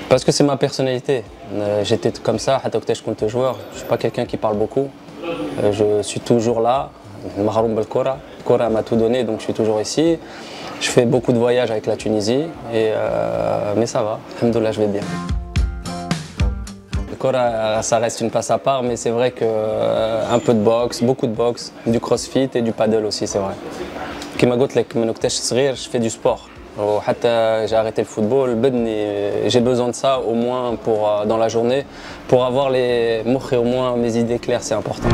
Parce que c'est ma personnalité. J'étais comme ça, حتى وقتاش كنت joueur. Je suis pas quelqu'un qui parle beaucoup. Je suis toujours là. Mahroum بالكرة. الكرة m'a tout donné, donc je suis toujours ici. Je fais beaucoup de voyages avec la Tunisie, mais ça va. Alhamdoulilah, je vais bien. Le Kora, ça reste une place à part, mais c'est vrai qu'un peu de boxe, beaucoup de boxe, du crossfit et du paddle aussi, c'est vrai. Comme je l'ai dit, je fais du sport. J'ai arrêté le football, j'ai besoin de ça au moins dans la journée pour avoir au moins mes idées claires, c'est important.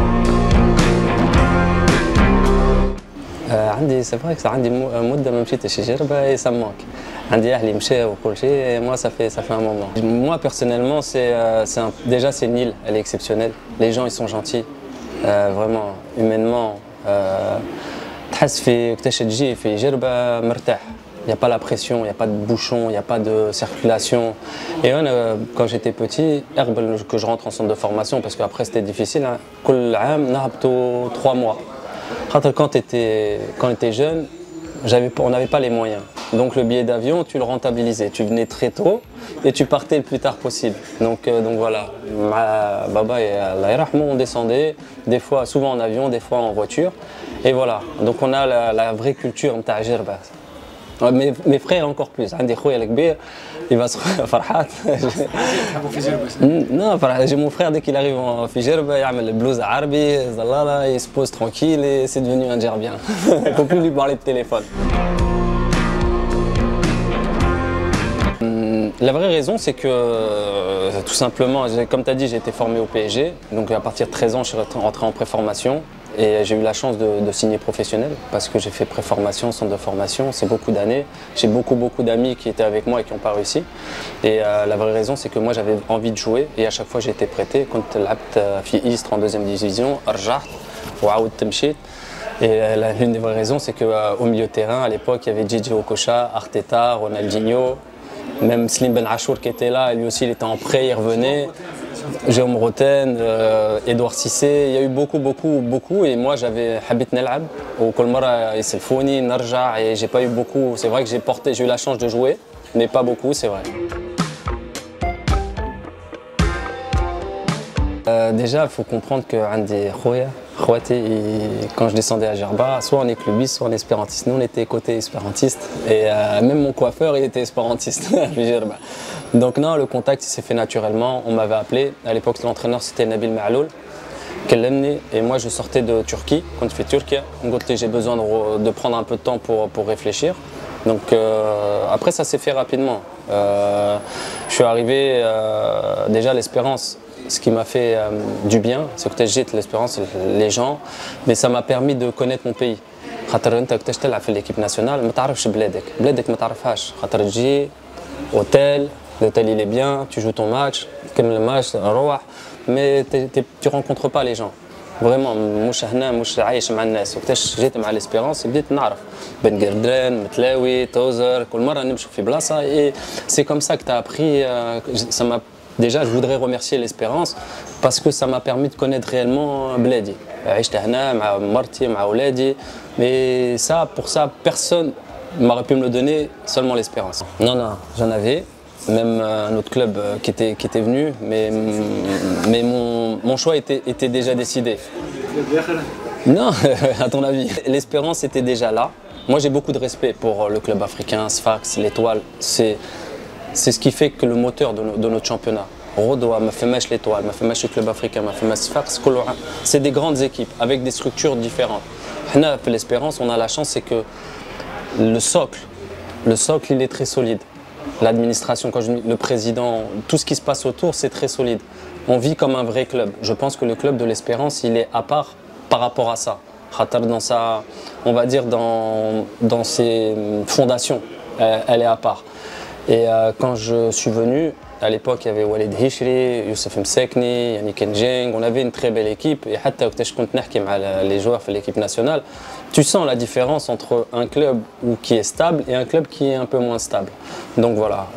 C'est vrai que ça عندي مدة ما مشيتش جربة et ça me manque. عندي أهلي مشاو وكل شيء, moi ça fait un moment. Moi personnellement, déjà c'est une île, elle est exceptionnelle. Les gens ils sont gentils, vraiment humainement. تحس في وقتاش تجي في جربة مرتاح. Il n'y a pas la pression, il n'y a pas de bouchon, il n'y a pas de circulation. Et quand j'étais petit, que je rentre en centre de formation, parce qu'après c'était difficile, كل عام نهبطوا 3 mois. Quand on était jeune, on n'avait pas les moyens. Donc le billet d'avion, tu le rentabilisais. Tu venais très tôt et tu partais le plus tard possible. Donc voilà, Baba et Allah Yarhamou, on descendait, souvent en avion, des fois en voiture. Et voilà, donc on a la vraie culture de Jerba. Mes frères encore plus. عندي خويا الكبير il va se فرحات. Non, j'ai mon frère dès qu'il arrive en Fijerba, il met le blouse arabe, il se pose tranquille et c'est devenu un Gerbien. Il ne faut plus lui parler de téléphone. La vraie raison, c'est que tout simplement, comme tu as dit, j'ai été formé au PSG. Donc à partir de 13 ans, je suis rentré en préformation. Et j'ai eu la chance de signer professionnel parce que j'ai fait préformation, centre de formation, c'est beaucoup d'années. J'ai beaucoup d'amis qui étaient avec moi et qui n'ont pas réussi. Et la vraie raison, c'est que moi j'avais envie de jouer et à chaque fois j'ai été prêté. Quand l'Abt fi Istres en 2e division, Arjart, Waoud Temchit. Et l'une des vraies raisons, c'est qu'au milieu de terrain, à l'époque, il y avait Gigi Okocha, Arteta, Ronaldinho, même Slim Ben Achour qui était là, lui aussi il était en prêt, il revenait. Jérôme Roten, Edouard Cissé, il y a eu beaucoup et moi j'avais Habit Nelab au Kolmara et Selfouni, Narja et j'ai pas eu beaucoup, c'est vrai que j'ai eu la chance de jouer, mais pas beaucoup, c'est vrai. Déjà il faut comprendre que Andy Khouati, quand je descendais à Gerba, soit on est clubiste, soit on est espérantiste. Nous on était côté espérantiste et même mon coiffeur il était espérantiste à Gerba. Donc non, le contact s'est fait naturellement, on m'avait appelé, à l'époque l'entraîneur c'était Nabil Maaloul, et moi je sortais de Turquie, quand je fais Turquie, j'ai besoin de prendre un peu de temps pour réfléchir. Donc après ça s'est fait rapidement. Je suis arrivé déjà à l'Espérance, ce qui m'a fait du bien, c'est que j'ai l'Espérance, les gens, mais ça m'a permis de connaître mon pays. خاطر انت وقتاش تلعب في l'équipe nationale ما تعرفش بلادك ما تعرفهاش خاطر تجي hôtel. L'hôtel il est bien, tu joues ton match, comme le match, mais tu ne rencontres pas les gens. Vraiment, مش هنا مش عايش مع الناس. وقتاش جيت مع l'Espérance بديت نعرف بن قردران, متلاوي, توزر, كل مرة نمشوا في بلاصة et c'est comme ça que tu as appris. Déjà, je voudrais remercier l'Espérance parce que ça m'a permis de connaître réellement بلادي. عشت هنا مع مرتي مع أولادي, mais pour ça, personne m'aurait pu me le donner, seulement l'Espérance. Non, j'en avais. Même un autre club qui était venu, mais mon choix était déjà décidé. Non, à ton avis. L'Espérance était déjà là. Moi j'ai beaucoup de respect pour le club africain, Sfax, l'Étoile. C'est ce qui fait que le moteur de notre championnat. Rodoa, Mafemash l'Étoile, Mafemash le club africain, Mafemash Sfax, c'est des grandes équipes avec des structures différentes. L'Espérance, on a la chance, c'est que le socle il est très solide. L'administration, le président, tout ce qui se passe autour, c'est très solide. On vit comme un vrai club. Je pense que le club de l'Espérance, il est à part par rapport à ça. On va dire dans ses fondations, elle est à part. Et quand je suis venu, à l'époque, il y avait Walid Hishri, Youssef Msekni, Yannick Njeng, on avait une très belle équipe. Et les joueurs de l'équipe nationale, tu sens la différence entre un club qui est stable et un club qui est un peu moins stable. Donc voilà,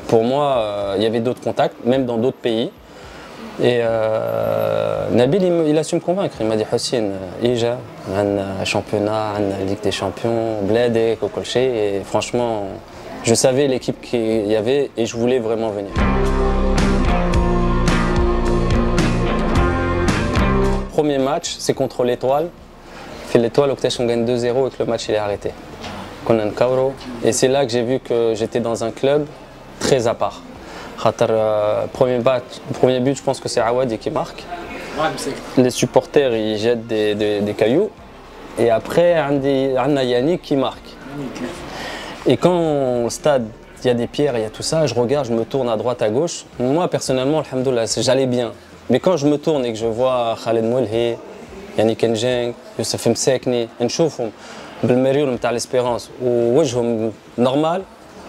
pour moi, il y avait d'autres contacts, même dans d'autres pays. Et Nabil, il a su me convaincre. Il m'a dit Hossein, Ija, un championnat, une Ligue des Champions, Bladek, Kokolché. Et franchement, Je savais l'équipe qu'il y avait et je voulais vraiment venir. Premier match, c'est contre l'Étoile. Fait l'Étoile, on gagne 2-0 et que le match il est arrêté. Et c'est là que j'ai vu que j'étais dans un club très à part. Premier but, je pense que c'est Awadi qui marque. Les supporters ils jettent des cailloux. Et après, on a Yannick qui marque. Et quand au stade, il y a des pierres, il y a tout ça, je regarde, je me tourne à droite, à gauche. Moi, personnellement, alhamdoulilah, j'allais bien. Mais quand je me tourne et que je vois Khaled Moulhi, Yannick Njeng, Youssef Msekni, نشوفهم بالمريول نتاع l'espérance ووجههم normal,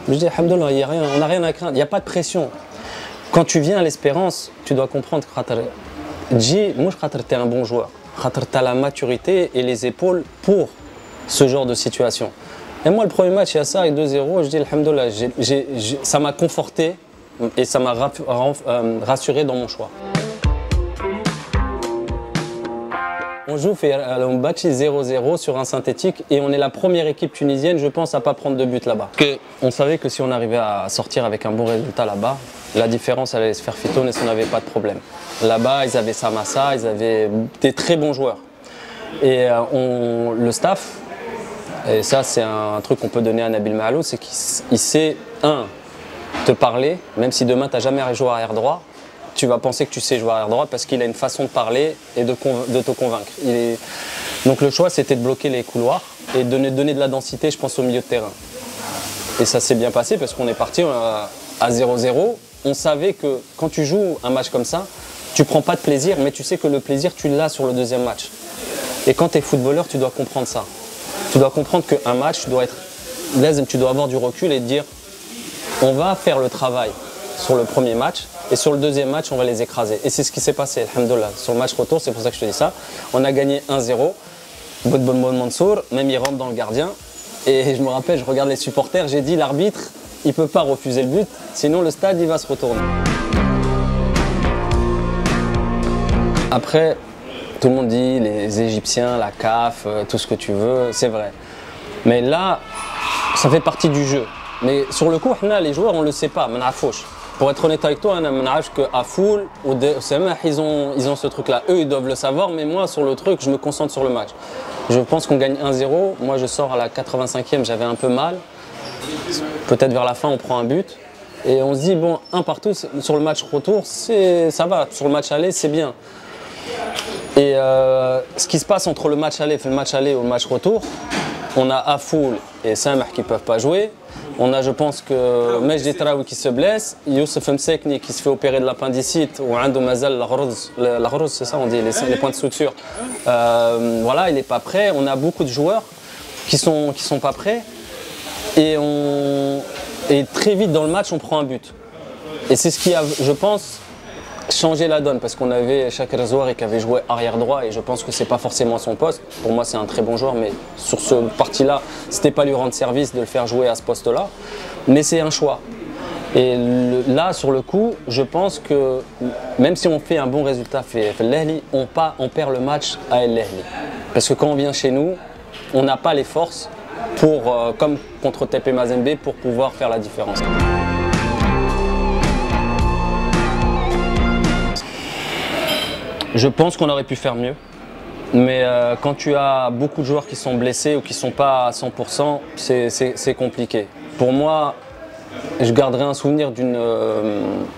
je dis alhamdoulilah, il y a rien, on n'a rien à craindre, il n'y a pas de pression. Quand tu viens à l'espérance, tu dois comprendre que tu es un bon joueur. Tu as la maturité et les épaules pour ce genre de situation. Et moi, le premier match, il y a ça, avec 2-0, je dis alhamdoulilah, ça m'a conforté et ça m'a rassuré dans mon choix. On joue on bâtit 0-0 sur un synthétique et on est la première équipe tunisienne, je pense, à ne pas prendre de but là-bas. On savait que si on arrivait à sortir avec un bon résultat là-bas, la différence allait se faire fitonner si on n'avait pas de problème. Là-bas, ils avaient Samassa, ils avaient des très bons joueurs. Et le staff, et ça c'est un truc qu'on peut donner à Nabil Maalou, c'est qu'il sait, te parler, même si demain tu n'as jamais joué arrière droit, tu vas penser que tu sais jouer arrière droit parce qu'il a une façon de parler et de te convaincre. Donc le choix c'était de bloquer les couloirs et de donner de la densité, je pense, au milieu de terrain. Et ça s'est bien passé parce qu'on est parti à 0-0. On savait que quand tu joues un match comme ça, tu prends pas de plaisir, mais tu sais que le plaisir tu l'as sur le deuxième match. Et quand tu es footballeur, tu dois comprendre ça. Tu dois comprendre qu'un match, tu dois avoir du recul et te dire on va faire le travail sur le premier match et sur le deuxième match on va les écraser. Et c'est ce qui s'est passé, alhamdoulilah. Sur le match retour, c'est pour ça que je te dis ça. On a gagné 1-0. Boudboul Mansour, même il rentre dans le gardien. Et je me rappelle, je regarde les supporters, j'ai dit l'arbitre, il ne peut pas refuser le but, sinon le stade il va se retourner. Après, tout le monde dit les Égyptiens, la CAF, tout ce que tu veux, c'est vrai. Mais là, ça fait partie du jeu. Mais sur le coup, les joueurs, on ne le sait pas, pour être honnête avec toi, qu'à Foul ou Samah, ils ont ce truc-là. Eux, ils doivent le savoir, mais moi, sur le truc, je me concentre sur le match. Je pense qu'on gagne 1-0. Moi, je sors à la 85e, j'avais un peu mal. Peut-être vers la fin, on prend un but. Et on se dit, bon, un partout, sur le match retour, ça va. Sur le match aller, c'est bien. Et ce qui se passe entre le match aller et le match retour, on a Afoul et Samah qui ne peuvent pas jouer. On a, je pense, que Majdi Traoui qui se blesse, Youssef Msekni qui se fait opérer de l'appendicite, ou Ando Mazal, la rose, c'est ça on dit, les points de structure. Voilà, il n'est pas prêt. On a beaucoup de joueurs qui sont pas prêts. Et très vite dans le match, on prend un but. Et c'est ce qui a, je pense, changé la donne, parce qu'on avait Chakir Zouari qui avait joué arrière droit et je pense que c'est pas forcément son poste. Pour moi, c'est un très bon joueur, mais sur ce parti-là, c'était pas lui rendre service de le faire jouer à ce poste-là. Mais c'est un choix. Et là, sur le coup, je pense que même si on fait un bon résultat, on perd le match à El Ahly. Parce que quand on vient chez nous, on n'a pas les forces pour, comme contre TP Mazembe, pour pouvoir faire la différence. Je pense qu'on aurait pu faire mieux, mais quand tu as beaucoup de joueurs qui sont blessés ou qui ne sont pas à 100%, c'est compliqué. Pour moi, je garderai un souvenir d'une...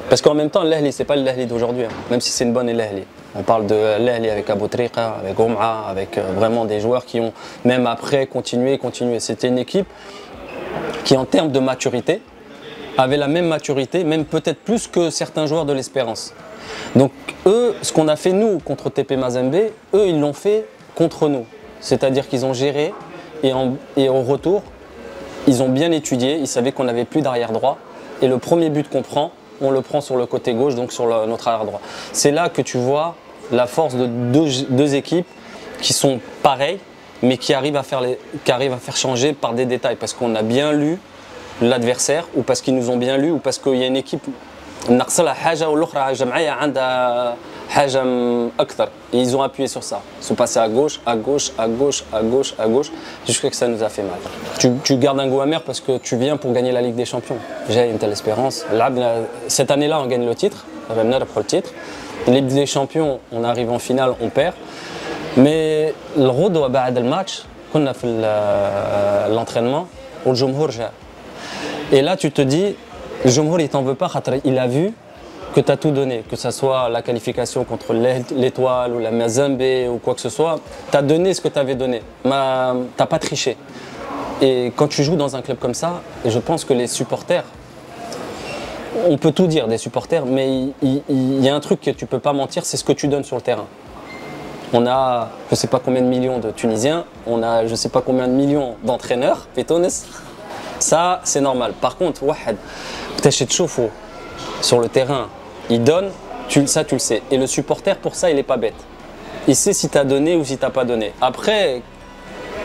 parce qu'en même temps, l'Ahly, ce n'est pas l'Ahly d'aujourd'hui, hein, même si c'est une bonne l'Ahly. On parle de l'Ahly avec Abou Trika, avec Goum'a, avec vraiment des joueurs qui ont, même après, continué. C'était une équipe qui, en termes de maturité, avait la même maturité, même peut-être plus que certains joueurs de l'Espérance. Donc eux, ce qu'on a fait nous contre TP Mazembe, eux ils l'ont fait contre nous. C'est-à-dire qu'ils ont géré et au retour, ils ont bien étudié, ils savaient qu'on n'avait plus d'arrière droit. Et le premier but qu'on prend, on le prend sur le côté gauche, donc sur notre arrière droit. C'est là que tu vois la force de deux équipes qui sont pareilles, mais qui arrivent à faire changer par des détails. Parce qu'on a bien lu l'adversaire, ou parce qu'ils nous ont bien lu, ou parce qu'il y a une équipe. ناقص لها حاجه والاخرى جمعيه حاجة أكثر. Ils ont appuyé sur ça. Ils sont passés à gauche, à gauche, à gauche, à gauche, à gauche, jusqu'à que ça nous a fait mal. Tu gardes un goût amer parce que tu viens pour gagner la Ligue des Champions. J'ai une telle espérance. Cette année-là, on gagne le titre. On le titre. Ligue des Champions, on arrive en finale, on perd. Mais le rôle بعد الماتش كنا في l'entraînement والجمهور جاء. Et là, tu te dis, le Jumhur, il t'en veut pas, il a vu que tu as tout donné, que ce soit la qualification contre l'Étoile ou la Mazembe ou quoi que ce soit, tu as donné ce que tu avais donné, tu n'as pas triché. Et quand tu joues dans un club comme ça, je pense que les supporters, on peut tout dire des supporters, mais il y a un truc que tu ne peux pas mentir, c'est ce que tu donnes sur le terrain. On a je ne sais pas combien de millions de Tunisiens, on a je ne sais pas combien de millions d'entraîneurs, ça c'est normal. Par contre, sur le terrain, il donne, ça tu le sais. Et le supporter, pour ça, il n'est pas bête. Il sait si tu as donné ou si tu n'as pas donné. Après,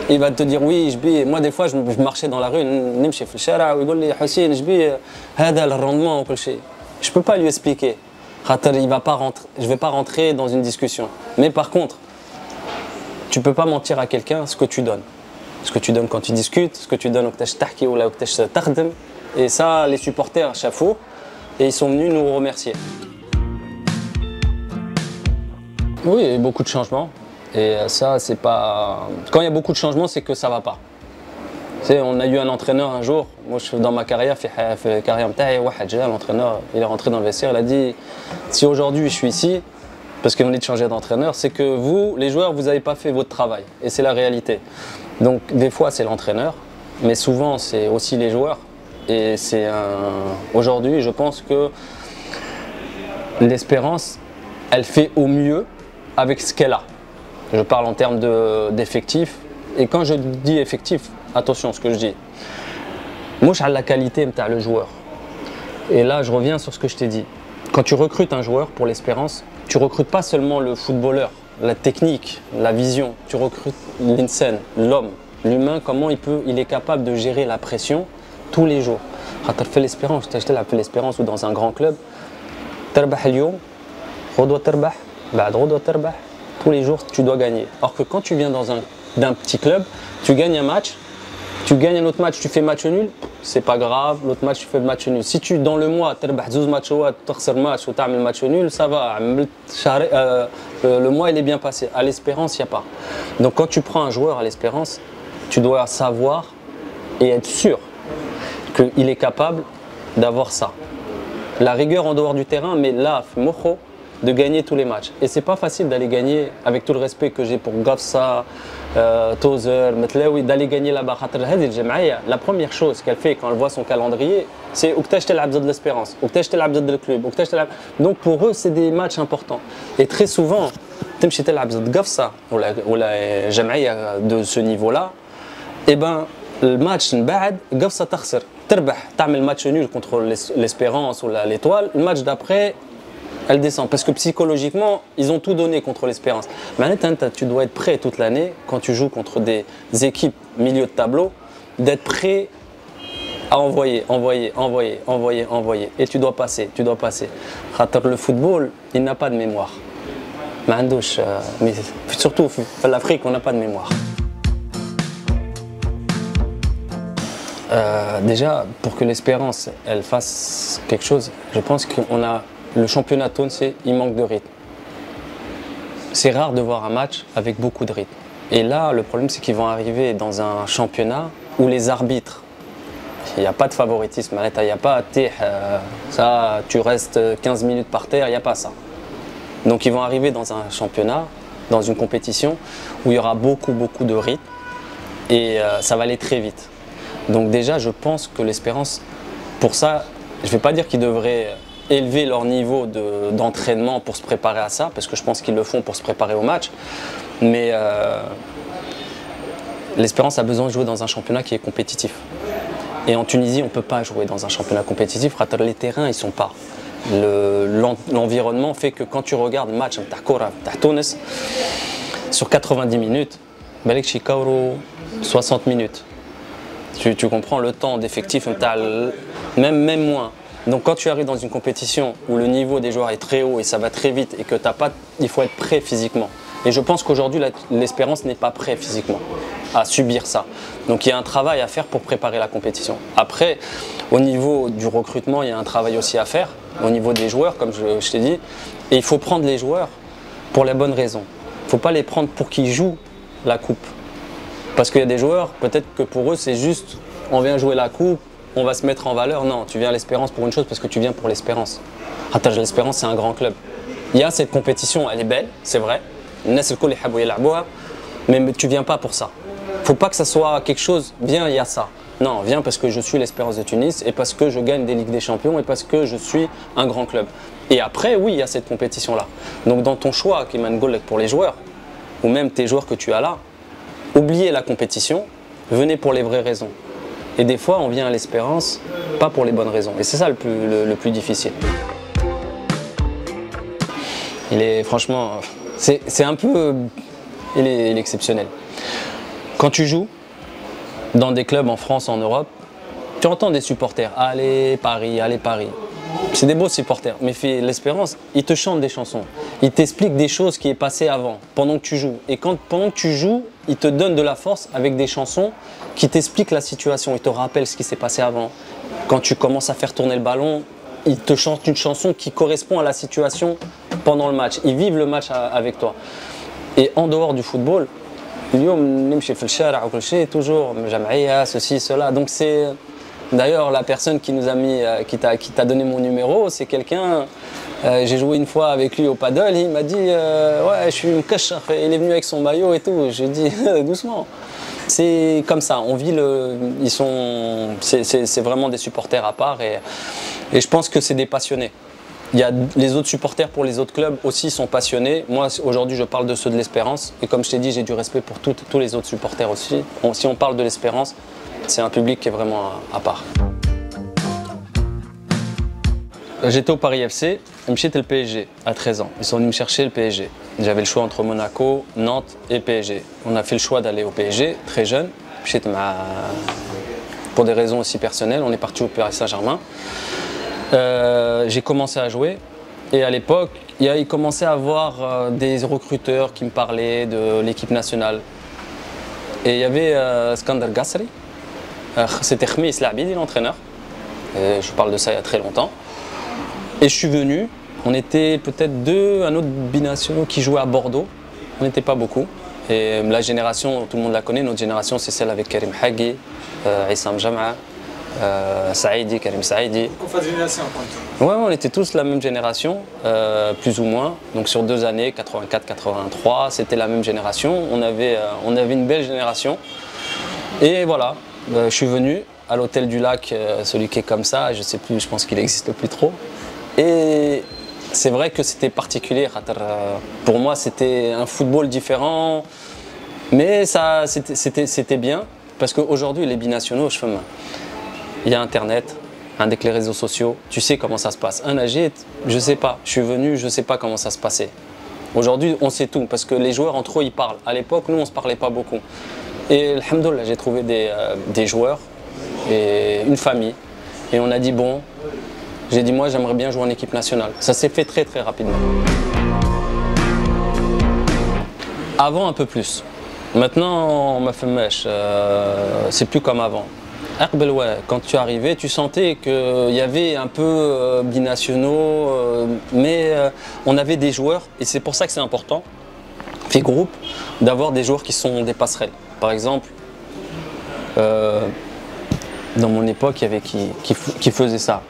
il va te dire oui, moi des fois je marchais dans la rue, je ne peux pas lui expliquer. Je ne vais pas rentrer dans une discussion. Mais par contre, tu ne peux pas mentir à quelqu'un ce que tu donnes. Ce que tu donnes quand tu discutes, ce que tu donnes au tahki ou au takhdem. Et ça, les supporters, chapeau, et ils sont venus nous remercier. Oui, il y a eu beaucoup de changements. Et ça, c'est pas. Quand il y a beaucoup de changements, c'est que ça ne va pas. Tu sais, on a eu un entraîneur un jour, moi dans ma carrière, l'entraîneur, il est rentré dans le vestiaire, il a dit si aujourd'hui je suis ici, parce qu'on est de changer d'entraîneur, c'est que vous, les joueurs, vous n'avez pas fait votre travail. Et c'est la réalité. Donc des fois c'est l'entraîneur, mais souvent c'est aussi les joueurs. Et c'est aujourd'hui, je pense que l'Espérance, elle fait au mieux avec ce qu'elle a. Je parle en termes d'effectifs. Et quand je dis effectif, attention ce que je dis. Moi, je la qualité de le joueur. Et là, je reviens sur ce que je t'ai dit. Quand tu recrutes un joueur pour l'Espérance, tu ne recrutes pas seulement le footballeur, la technique, la vision. Tu recrutes l'insan, l'homme, l'humain, comment il est capable de gérer la pression tous les jours. Quand tu fais l'Espérance, tu as fait l'Espérance ou dans un grand club, tous les jours, tu dois gagner. Alors que quand tu viens d'un petit club, tu gagnes un match, tu gagnes un autre match, tu fais match nul, c'est pas grave, l'autre match tu fais match nul. Si tu dans le mois, tu as 12 matchs, tu as match ou tu as un match nul, ça va. Le mois il est bien passé. À l'Espérance, il n'y a pas. Donc quand tu prends un joueur à l'Espérance, tu dois savoir et être sûr qu'il est capable d'avoir ça. La rigueur en dehors du terrain, mais là, de gagner tous les matchs. Et c'est pas facile d'aller gagner, avec tout le respect que j'ai pour Gafsa, Tozer, Metlaoui, d'aller gagner là-bas. La première chose qu'elle fait quand elle voit son calendrier, c'est de l'Espérance, de club. Donc pour eux, c'est des matchs importants. Et très souvent, Gafsa ou la Jamaïa de ce niveau-là, et ben le match Gafsa takhsir. Tu as le match nul contre l'Espérance ou l'Étoile, le match d'après, elle descend. Parce que psychologiquement, ils ont tout donné contre l'Espérance. Mais tu dois être prêt toute l'année, quand tu joues contre des équipes milieu de tableau, d'être prêt à envoyer. Et tu dois passer. Le football, il n'a pas de mémoire. Mais surtout, en Afrique, on n'a pas de mémoire. Déjà, pour que l'Espérance elle fasse quelque chose, je pense qu'on a le championnat Tunisien, il manque de rythme. C'est rare de voir un match avec beaucoup de rythme. Et là, le problème, c'est qu'ils vont arriver dans un championnat où les arbitres, il n'y a pas de favoritisme. Il n'y a pas ça, tu restes 15 minutes par terre, il n'y a pas ça. Donc ils vont arriver dans un championnat, dans une compétition où il y aura beaucoup de rythme et ça va aller très vite. Donc déjà, je pense que l'Espérance, pour ça, je ne vais pas dire qu'ils devraient élever leur niveau d'entraînement pour se préparer à ça, parce que je pense qu'ils le font pour se préparer au match. Mais l'Espérance a besoin de jouer dans un championnat qui est compétitif. Et en Tunisie, on ne peut pas jouer dans un championnat compétitif. Les terrains, ils ne sont pas. L'environnement fait que quand tu regardes le match de Tunis, sur 90 minutes, Balek Chikauro, 60 minutes. Tu comprends le temps d'effectif, même moins. Donc quand tu arrives dans une compétition où le niveau des joueurs est très haut et ça va très vite et que t'as pas, il faut être prêt physiquement. Et je pense qu'aujourd'hui, l'Espérance n'est pas prêt physiquement à subir ça. Donc il y a un travail à faire pour préparer la compétition. Après, au niveau du recrutement, il y a un travail aussi à faire, au niveau des joueurs, comme je t'ai dit. Et il faut prendre les joueurs pour les bonnes raisons. Il ne faut pas les prendre pour qu'ils jouent la coupe. Parce qu'il y a des joueurs, peut-être que pour eux, c'est juste, on vient jouer la coupe, on va se mettre en valeur. Non, tu viens à l'Espérance pour une chose, parce que tu viens pour l'Espérance. Attends, l'Espérance, c'est un grand club. Il y a cette compétition, elle est belle, c'est vrai. Mais tu viens pas pour ça. Faut pas que ça soit quelque chose, viens, il y a ça. Non, viens parce que je suis l'Espérance de Tunis et parce que je gagne des Ligues des Champions et parce que je suis un grand club. Et après, oui, il y a cette compétition-là. Donc dans ton choix, Kiman Golek, pour les joueurs, ou même tes joueurs que tu as là, oubliez la compétition, venez pour les vraies raisons. Et des fois, on vient à l'Espérance, pas pour les bonnes raisons. Et c'est ça le plus difficile. Il est franchement... C'est un peu... Il est exceptionnel. Quand tu joues dans des clubs en France, en Europe, tu entends des supporters. Allez Paris, allez Paris. C'est des beaux supporters. Mais l'Espérance, ils te chantent des chansons. Ils t'expliquent des choses qui est passé avant, pendant que tu joues. Et pendant que tu joues, ils te donnent de la force avec des chansons qui t'expliquent la situation. Ils te rappellent ce qui s'est passé avant. Quand tu commences à faire tourner le ballon, ils te chantent une chanson qui correspond à la situation pendant le match. Ils vivent le match avec toi. Et en dehors du football, toujours ceci, cela. Donc c'est d'ailleurs la personne qui nous a mis, qui t'a donné mon numéro, c'est quelqu'un. J'ai joué une fois avec lui au paddle, il m'a dit ouais, je suis une cache. Il est venu avec son maillot et tout. J'ai dit doucement. C'est comme ça, on vit c'est vraiment des supporters à part et je pense que c'est des passionnés. Il y a les autres supporters pour les autres clubs aussi sont passionnés. Moi aujourd'hui je parle de ceux de l'Espérance et comme je t'ai dit j'ai du respect pour tous les autres supporters aussi. Si on parle de l'Espérance, c'est un public qui est vraiment à part. J'étais au Paris FC, j'étais le PSG à 13 ans. Ils sont venus me chercher le PSG. J'avais le choix entre Monaco, Nantes et PSG. On a fait le choix d'aller au PSG, très jeune. Pour des raisons aussi personnelles, on est parti au Paris Saint-Germain. J'ai commencé à jouer et à l'époque, il commençait à avoir des recruteurs qui me parlaient de l'équipe nationale. Et il y avait Skander Gassri, c'était Khmis Labidi, l'entraîneur. Je parle de ça il y a très longtemps. Et je suis venu, on était peut-être un autre binationaux qui jouait à Bordeaux. On n'était pas beaucoup. Et la génération, tout le monde la connaît, notre génération c'est celle avec Karim Hagui, Issam Jama'a. Saïdi, Karim Saïdi. On fait de génération en ouais, on était tous la même génération, plus ou moins. Donc sur 2 années, 84-83, c'était la même génération. On avait une belle génération. Et voilà, je suis venu à l'hôtel du Lac, celui qui est comme ça, je sais plus, je pense qu'il n'existe plus trop. Et c'est vrai que c'était particulier. Pour moi, c'était un football différent. Mais c'était bien. Parce qu'aujourd'hui, les binationaux, il y a Internet, avec les réseaux sociaux, tu sais comment ça se passe. Un agit, je sais pas, je suis venu, je sais pas comment ça se passait. Aujourd'hui, on sait tout, parce que les joueurs entre eux, ils parlent. À l'époque, nous, on se parlait pas beaucoup. Et alhamdoulilah, j'ai trouvé des joueurs et une famille. Et on a dit, bon, j'ai dit, moi, j'aimerais bien jouer en équipe nationale. Ça s'est fait très, très rapidement. Avant, un peu plus. Maintenant, on m'a fait mèche. C'est plus comme avant. Quand tu arrivais, tu sentais qu'il y avait un peu binationaux, mais on avait des joueurs, et c'est pour ça que c'est important, fait groupe, d'avoir des joueurs qui sont des passerelles. Par exemple, dans mon époque, il y avait qui faisait ça.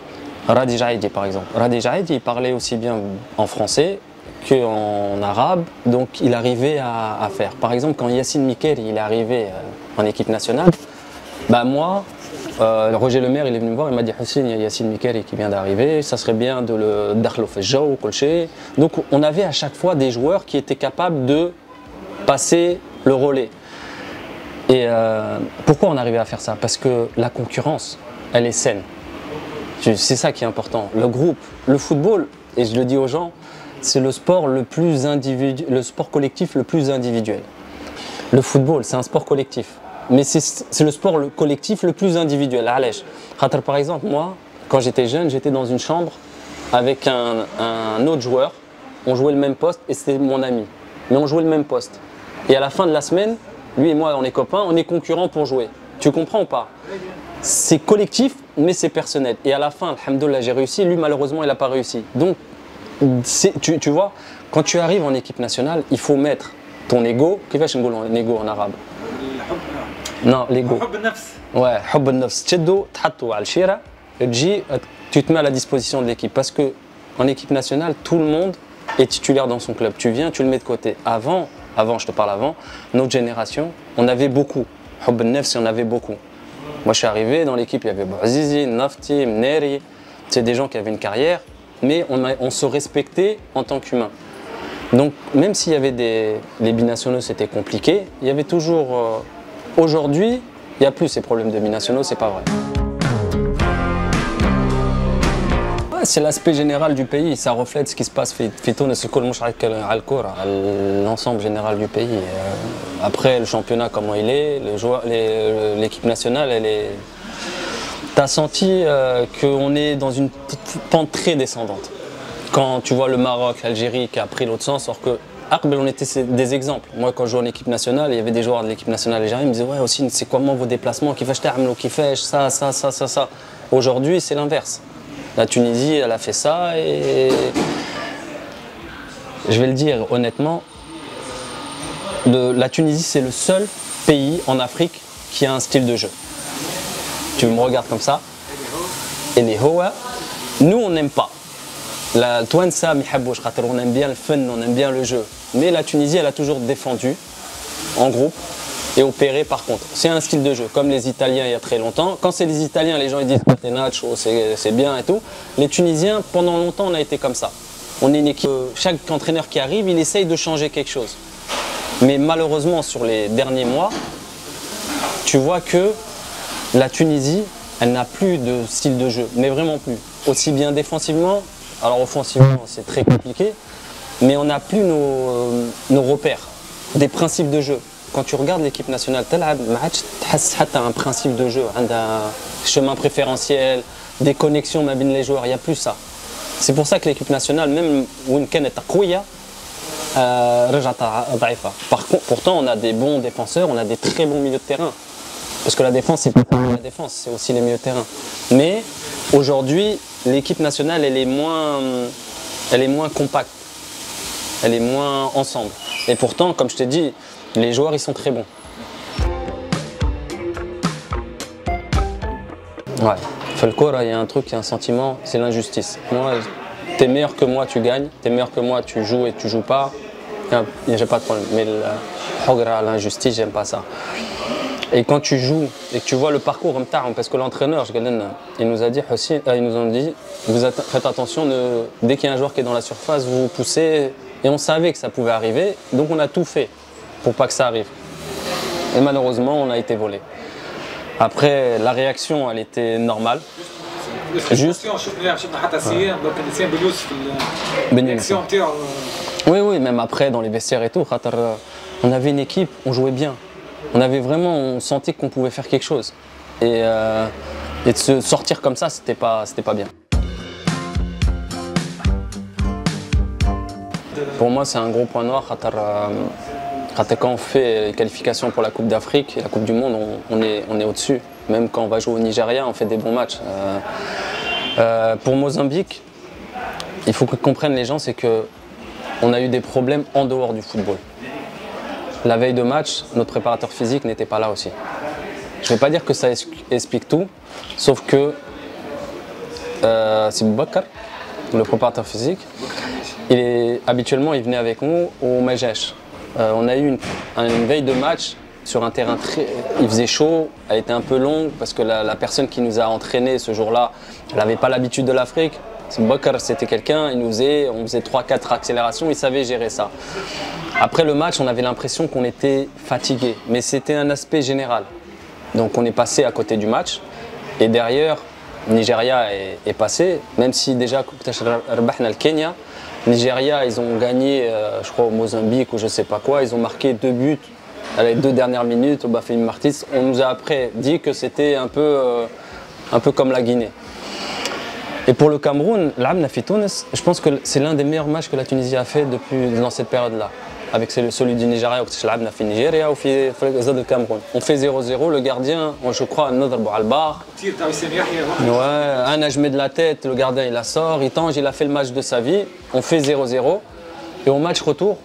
Radi Jaidi, par exemple. Radi Jaidi, il parlait aussi bien en français qu'en arabe, donc il arrivait à faire. Par exemple, quand Yassine Mikeri il est arrivé en équipe nationale, bah moi, Roger Lemaire, il est venu me voir, il m'a dit Hussein, il y a Yassine Mikeri qui vient d'arriver, ça serait bien de le dakhlo fi jaw, kolché. Donc on avait à chaque fois des joueurs qui étaient capables de passer le relais. Et pourquoi on arrivait à faire ça? Parce que la concurrence, elle est saine. C'est ça qui est important. Le groupe, le football, et je le dis aux gens, c'est le sport le sport collectif le plus individuel. Le football, c'est un sport collectif. Mais c'est le sport collectif le plus individuel. Par exemple, moi, quand j'étais jeune, j'étais dans une chambre avec un autre joueur. On jouait le même poste et c'était mon ami. Mais on jouait le même poste. Et à la fin de la semaine, lui et moi, on est copains, on est concurrents pour jouer. Tu comprends ou pas? C'est collectif, mais c'est personnel. Et à la fin, alhamdoulilah, j'ai réussi. Lui, malheureusement, il n'a pas réussi. Donc, tu vois, quand tu arrives en équipe nationale, il faut mettre ton ego. Qu'est-ce qu'on dit ego en arabe? Non, l'ego. Ouais, حب النفس. تشدو تحطو على الشارع تجي tu te mets à la disposition de l'équipe parce que en équipe nationale, tout le monde est titulaire dans son club. Tu viens, tu le mets de côté. Avant, je te parle avant, notre génération, on avait beaucoup. حب النفس, on avait beaucoup. Moi, je suis arrivé dans l'équipe, il y avait Bouazizi, Nafti, Mneri. C'est des gens qui avaient une carrière, mais on se respectait en tant qu'humains. Donc, même s'il y avait les binationaux, c'était compliqué, il y avait toujours. Aujourd'hui, il n'y a plus ces problèmes de binationaux, c'est pas vrai. Ouais, c'est l'aspect général du pays, ça reflète ce qui se passe. L'ensemble général du pays. Après, le championnat, comment il est, l'équipe nationale, elle est. T'as senti qu'on est dans une pente très descendante. Quand tu vois le Maroc, l'Algérie qui a pris l'autre sens, alors que on était des exemples. Moi, quand je jouais en équipe nationale, il y avait des joueurs de l'équipe nationale algérienne, ils me disaient ouais, aussi, c'est comment vos déplacements, ça. Aujourd'hui, c'est l'inverse. La Tunisie, elle a fait ça et je vais le dire honnêtement, la Tunisie, c'est le seul pays en Afrique qui a un style de jeu. Tu me regardes comme ça. Et les Hoa, nous, on n'aime pas. La Touansa, on aime bien le fun, on aime bien le jeu. Mais la Tunisie, elle a toujours défendu en groupe et opéré par contre. C'est un style de jeu, comme les Italiens il y a très longtemps. Quand c'est les Italiens, les gens ils disent Catenaccio, c'est bien et tout. Les Tunisiens, pendant longtemps, on a été comme ça. On est une équipe, chaque entraîneur qui arrive, il essaye de changer quelque chose. Mais malheureusement, sur les derniers mois, tu vois que la Tunisie, elle n'a plus de style de jeu, mais vraiment plus. Aussi bien défensivement, alors offensivement, c'est très compliqué, mais on n'a plus nos repères, des principes de jeu. Quand tu regardes l'équipe nationale, tu as un principe de jeu, un chemin préférentiel, des connexions avec les joueurs, il n'y a plus ça. C'est pour ça que l'équipe nationale, même où elle est قوية, pourtant on a des bons défenseurs, on a des très bons milieux de terrain. Parce que la défense, c'est pas seulement la défense, c'est aussi les milieux de terrain. Mais aujourd'hui, l'équipe nationale, elle est moins compacte. Elle est moins ensemble. Et pourtant, comme je t'ai dit, les joueurs, ils sont très bons. Ouais. Falcora, il y a un truc, il y a un sentiment, c'est l'injustice. Moi, t'es meilleur que moi, tu gagnes. T'es meilleur que moi, tu joues et tu joues pas. J'ai pas de problème. Mais l'injustice, j'aime pas ça. Et quand tu joues et que tu vois le parcours, parce que l'entraîneur, il nous a dit aussi, ils nous ont dit, faites attention, dès qu'il y a un joueur qui est dans la surface, vous poussez. Et on savait que ça pouvait arriver, donc on a tout fait pour pas que ça arrive. Et malheureusement, on a été volé. Après, la réaction, elle était normale. Juste. Oui, même après, dans les vestiaires et tout, on avait une équipe, on jouait bien. On sentait qu'on pouvait faire quelque chose. Et de se sortir comme ça, c'était pas bien. Pour moi, c'est un gros point noir. Quand on fait les qualifications pour la Coupe d'Afrique et la Coupe du Monde, on est au-dessus. Même quand on va jouer au Nigeria, on fait des bons matchs. Pour Mozambique, il faut que comprennent les gens, c'est qu'on a eu des problèmes en dehors du football. La veille de match, notre préparateur physique n'était pas là aussi. Je ne vais pas dire que ça explique tout, sauf que c'est Boubacar, le préparateur physique. Habituellement, il venait avec nous au Majesh. On a eu une veille de match sur un terrain il faisait chaud, elle était un peu longue parce que la personne qui nous a entraînés ce jour-là, elle n'avait pas l'habitude de l'Afrique. Boubacar, c'était quelqu'un, on faisait 3-4 accélérations, il savait gérer ça. Après le match, on avait l'impression qu'on était fatigué, mais c'était un aspect général. Donc on est passé à côté du match et derrière, Nigeria est passé, même si déjà le Kenya, Nigeria, ils ont gagné, je crois au Mozambique ou je sais pas quoi, ils ont marqué 2 buts à les 2 dernières minutes au Bafémy Martins. On nous a après dit que c'était un peu comme la Guinée. Et pour le Cameroun, je pense que c'est l'un des meilleurs matchs que la Tunisie a fait dans cette période-là. Avec celui du Nigeria, au Cameroun. On fait 0-0, le gardien, je crois, un ajmé de la tête, le gardien il la sort, il tange, il a fait le match de sa vie, on fait 0-0. Et au match retour,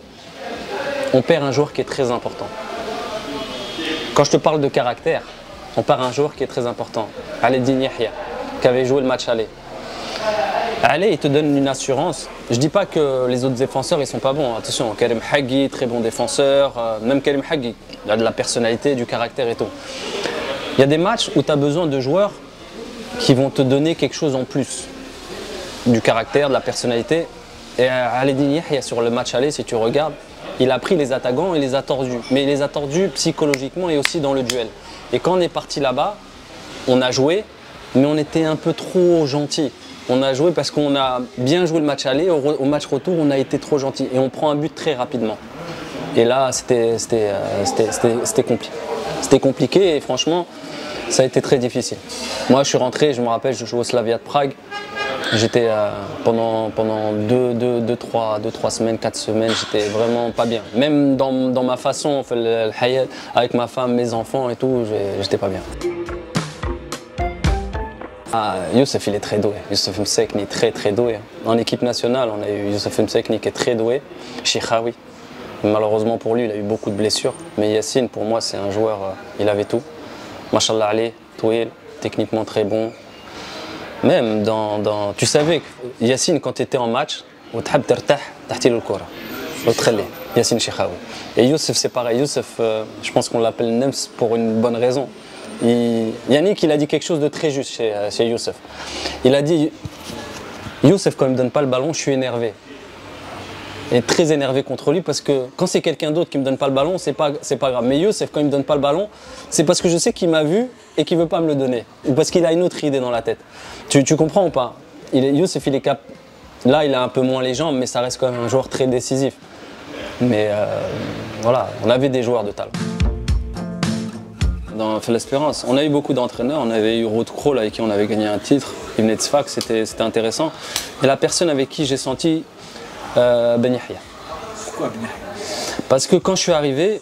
on perd un joueur qui est très important. Quand je te parle de caractère, on perd un joueur qui est très important, Aledine Yahya, qui avait joué le match aller. Allez, il te donne une assurance. Je ne dis pas que les autres défenseurs ils sont pas bons. Attention, Karim Haggi, très bon défenseur. Même Karim Haggi, il a de la personnalité, du caractère et tout. Il y a des matchs où tu as besoin de joueurs qui vont te donner quelque chose en plus. Du caractère, de la personnalité. Et Aledine Yahya, sur le match aller, si tu regardes, il a pris les attaquants et les a tordus. Mais il les a tordus psychologiquement et aussi dans le duel. Et quand on est parti là-bas, on a joué, mais on était un peu trop gentil. On a joué parce qu'on a bien joué le match aller, au match retour on a été trop gentil et on prend un but très rapidement. Et là c'était compliqué. C'était compliqué et franchement ça a été très difficile. Moi je suis rentré, je me rappelle, je jouais au Slavia de Prague. J'étais pendant 2-3 semaines, 4 semaines, j'étais vraiment pas bien. Même dans ma façon, avec ma femme, mes enfants et tout, j'étais pas bien. Youssef il est très doué, Youssef Msekni est très doué. En équipe nationale, on a eu Youssef Msekni qui est très doué, Chikhaoui. Malheureusement pour lui, il a eu beaucoup de blessures. Mais Yacine, pour moi, c'est un joueur, il avait tout. Machallah Ali, Touil, techniquement très bon. Même tu savais que Yacine, quand tu étais en match, Yacine Chikhaoui. Et Youssef, c'est pareil. Youssef, je pense qu'on l'appelle Nems pour une bonne raison. Yannick, il a dit quelque chose de très juste chez Youssef. Il a dit, Youssef, quand il ne me donne pas le ballon, je suis énervé. Et très énervé contre lui parce que quand c'est quelqu'un d'autre qui ne me donne pas le ballon, c'est pas grave. Mais Youssef, quand il ne me donne pas le ballon, c'est parce que je sais qu'il m'a vu et qu'il ne veut pas me le donner. Ou parce qu'il a une autre idée dans la tête. Tu comprends ou pas? Youssef, là, il a un peu moins les jambes, mais ça reste quand même un joueur très décisif. Mais voilà, on avait des joueurs de talent. Dans l'Espérance, on a eu beaucoup d'entraîneurs, on avait eu Ruud Krol avec qui on avait gagné un titre, il venait de Sfax, c'était intéressant. Et la personne avec qui j'ai senti Ben Yahya. Pourquoi Ben Yahya? Parce que quand je suis arrivé,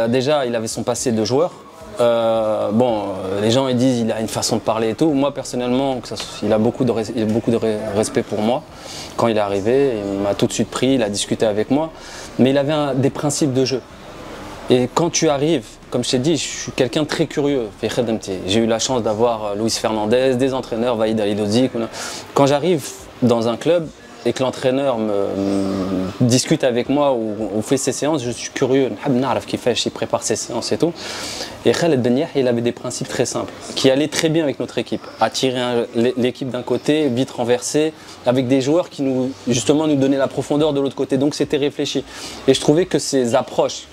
déjà il avait son passé de joueur. Les gens ils disent qu'il a une façon de parler et tout. Moi personnellement, il a beaucoup de respect pour moi. Quand il est arrivé, il m'a tout de suite pris, il a discuté avec moi. Mais il avait des principes de jeu. Et quand tu arrives, comme je t'ai dit, je suis quelqu'un de très curieux. J'ai eu la chance d'avoir Luis Fernandez, des entraîneurs, Vaïd Alidozi. Quand j'arrive dans un club et que l'entraîneur discute avec moi ou on fait ses séances, je suis curieux. Il prépare ses séances et tout. Et Khaled Ben Yahya, il avait des principes très simples qui allaient très bien avec notre équipe. Attirer l'équipe d'un côté, vite renverser, avec des joueurs qui justement nous donnaient la profondeur de l'autre côté. Donc c'était réfléchi. Et je trouvais que ces approches,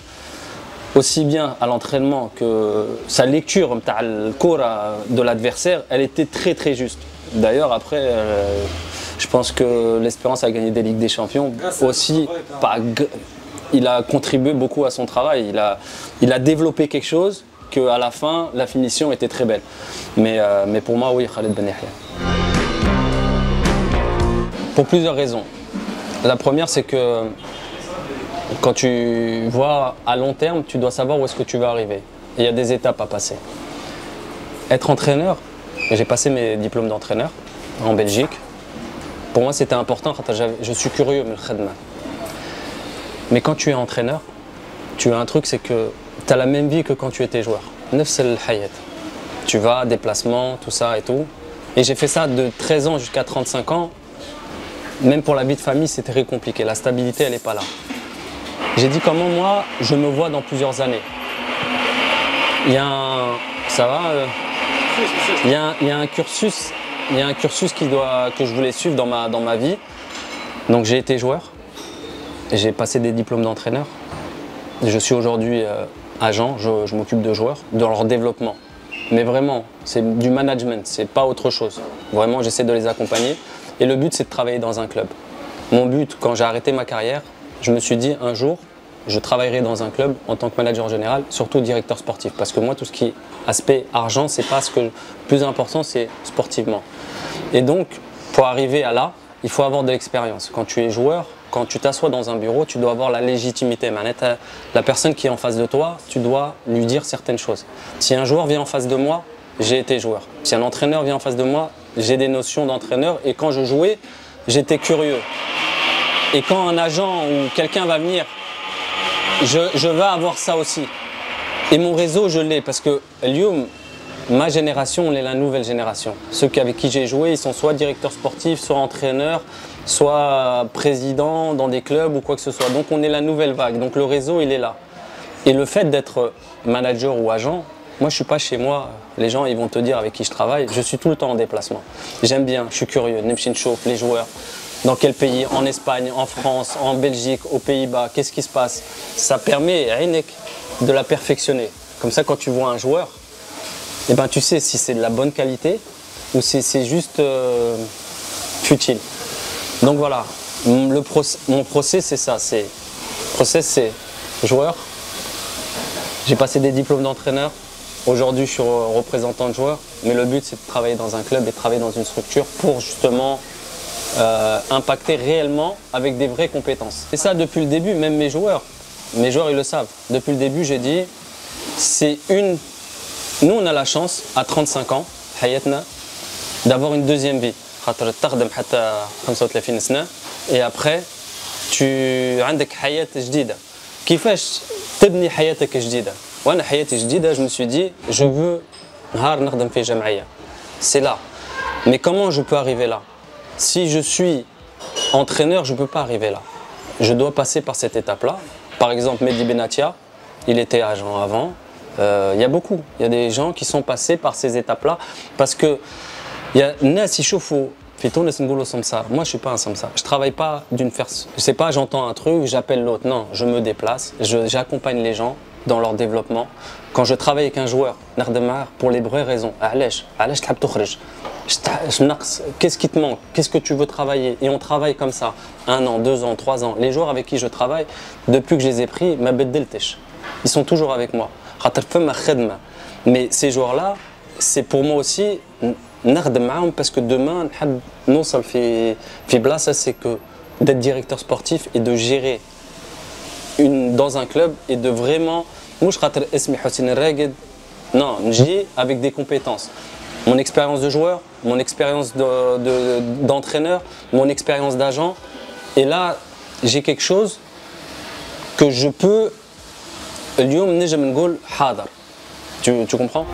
aussi bien à l'entraînement que sa lecture de l'adversaire, elle était très très juste. D'ailleurs après, je pense que l'Espérance a gagné des Ligues des Champions aussi. Il a contribué beaucoup à son travail, il a développé quelque chose qu'à la fin, la finition était très belle. Mais pour moi, oui, Khaled Ben Yahya. Pour plusieurs raisons. La première, c'est que quand tu vois à long terme, tu dois savoir où est-ce que tu vas arriver. Il y a des étapes à passer. Être entraîneur, j'ai passé mes diplômes d'entraîneur en Belgique. Pour moi, c'était important, je suis curieux, mais quand tu es entraîneur, tu as un truc, c'est que tu as la même vie que quand tu étais joueur. Tu vas, déplacement, tout ça et tout. Et j'ai fait ça de 13 ans jusqu'à 35 ans. Même pour la vie de famille, c'était très compliqué. La stabilité, elle n'est pas là. J'ai dit comment moi, je me vois dans plusieurs années. Il y a un... Ça va il y a un cursus, que je voulais suivre dans ma vie. Donc j'ai été joueur. J'ai passé des diplômes d'entraîneur. Je suis aujourd'hui agent, je m'occupe de joueurs, de leur développement. Mais vraiment, c'est du management, c'est pas autre chose. Vraiment, j'essaie de les accompagner. Et le but, c'est de travailler dans un club. Mon but, quand j'ai arrêté ma carrière, je me suis dit un jour, je travaillerai dans un club en tant que manager général, surtout directeur sportif. Parce que moi, tout ce qui est aspect argent, c'est pas ce que le plus important, c'est sportivement. Et donc, Pour arriver à là, il faut avoir de l'expérience. Quand tu es joueur, quand tu t'assois dans un bureau, tu dois avoir la légitimité. La personne qui est en face de toi, tu dois lui dire certaines choses. Si un joueur vient en face de moi, j'ai été joueur. Si un entraîneur vient en face de moi, j'ai des notions d'entraîneur. Et quand je jouais, j'étais curieux. Et quand un agent ou quelqu'un va venir, je vais avoir ça aussi. Et mon réseau, je l'ai parce que Lyoum, ma génération, on est la nouvelle génération. Ceux avec qui j'ai joué, ils sont soit directeurs sportifs, soit entraîneurs, soit présidents dans des clubs ou quoi que ce soit. Donc on est la nouvelle vague. Donc le réseau, il est là. Et le fait d'être manager ou agent, moi je suis pas chez moi. Les gens, ils vont te dire avec qui je travaille. Je suis tout le temps en déplacement. J'aime bien, je suis curieux. Nemchin chauffe les joueurs. Dans quel pays? En Espagne, en France, en Belgique, aux Pays-Bas. Qu'est-ce qui se passe? Ça permet à Heinek de la perfectionner. Comme ça, quand tu vois un joueur, eh ben, tu sais si c'est de la bonne qualité ou si c'est juste futile. Donc voilà, mon procès c'est ça. Process c'est joueur. J'ai passé des diplômes d'entraîneur. Aujourd'hui, je suis représentant de joueur. Mais le but, c'est de travailler dans un club et de travailler dans une structure pour justement impacter réellement avec des vraies compétences. Et ça depuis le début, même mes joueurs ils le savent. Depuis le début, j'ai dit, nous on a la chance à 35 ans, d'avoir une deuxième vie. Et après, tu as une vie جديدة. كيفاش تبني حياتك جديدة؟ وأنا حياتي جديدة, je me suis dit, je veux نهار نخدم في جمعية. C'est là. Mais comment je peux arriver là? Si je suis entraîneur, je ne peux pas arriver là. Je dois passer par cette étape-là. Par exemple, Mehdi Benatia, il était agent avant. Il y a des gens qui sont passés par ces étapes-là parce que il y a Nas Ichoufou, moi je suis pas un samsar. Je travaille pas d'une farce. Je sais pas, j'entends un truc, j'appelle l'autre. Non, je me déplace, j'accompagne les gens dans leur développement. Quand je travaille avec un joueur, pour les vraies raisons, qu'est-ce qui te manque? Qu'est-ce que tu veux travailler? Et on travaille comme ça, 1 an, 2 ans, 3 ans. Les joueurs avec qui je travaille, depuis que je les ai pris, ils sont toujours avec moi. Mais ces joueurs-là, c'est pour moi aussi, parce que demain, c'est que d'être directeur sportif et de gérer dans un club et de vraiment, non, je dis avec des compétences. Mon expérience de joueur, mon expérience d'entraîneur, mon expérience d'agent. Et là, j'ai quelque chose que je peux. Tu comprends?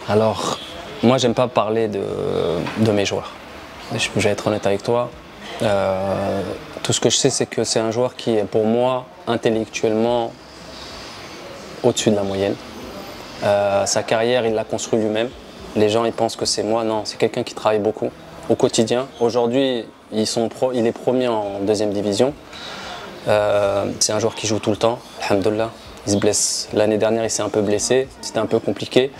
Alors, moi, j'aime pas parler de mes joueurs. Je vais être honnête avec toi. Tout ce que je sais, c'est que c'est un joueur qui est pour moi intellectuellement au-dessus de la moyenne. Sa carrière, il l'a construit lui-même. Les gens, ils pensent que c'est moi. Non, c'est quelqu'un qui travaille beaucoup au quotidien. Aujourd'hui, il est premier en 2e division. C'est un joueur qui joue tout le temps, alhamdoulilah. Il se blesse. L'année dernière, il s'est un peu blessé. C'était un peu compliqué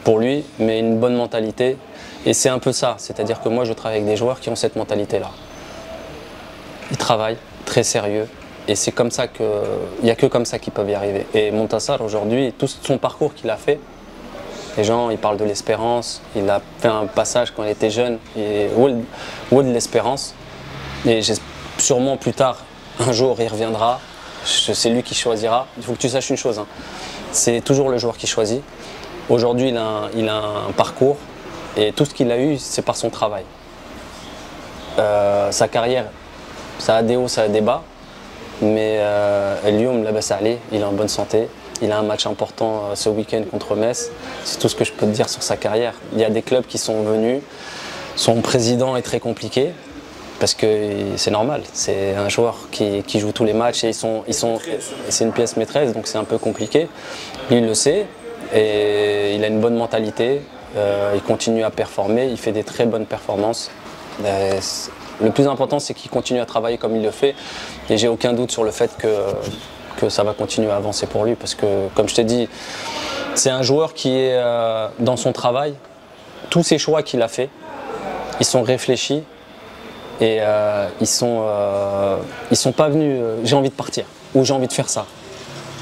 pour lui, mais une bonne mentalité. Et c'est un peu ça. C'est-à-dire que moi, je travaille avec des joueurs qui ont cette mentalité-là. Ils travaillent, très sérieux. Et c'est comme ça qu'il n'y a que comme ça qu'ils peuvent y arriver. Et Montassar, aujourd'hui, tout son parcours qu'il a fait, les gens, ils parlent de l'espérance. Il a fait un passage quand il était jeune. Et où de l'espérance. Et sûrement plus tard, un jour, il reviendra. C'est lui qui choisira. Il faut que tu saches une chose. Hein. C'est toujours le joueur qui choisit. Aujourd'hui, il a un parcours. Et tout ce qu'il a eu, c'est par son travail. Sa carrière, ça a des hauts, ça a des bas. Mais Lyoum, il est en bonne santé. Il a un match important ce week-end contre Metz. C'est tout ce que je peux te dire sur sa carrière. Il y a des clubs qui sont venus. Son président est très compliqué. Parce que c'est normal, c'est un joueur qui joue tous les matchs et c'est une pièce maîtresse, donc c'est un peu compliqué. Lui, il le sait et il a une bonne mentalité, il continue à performer, il fait des très bonnes performances. Le plus important, c'est qu'il continue à travailler comme il le fait et j'ai aucun doute sur le fait que ça va continuer à avancer pour lui parce que, comme je t'ai dit, c'est un joueur qui est dans son travail, tous ses choix qu'il a fait, ils sont réfléchis. Et ils sont pas venus, j'ai envie de partir ou j'ai envie de faire ça.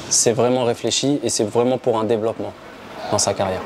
C'est vraiment réfléchi et c'est vraiment pour un développement dans sa carrière.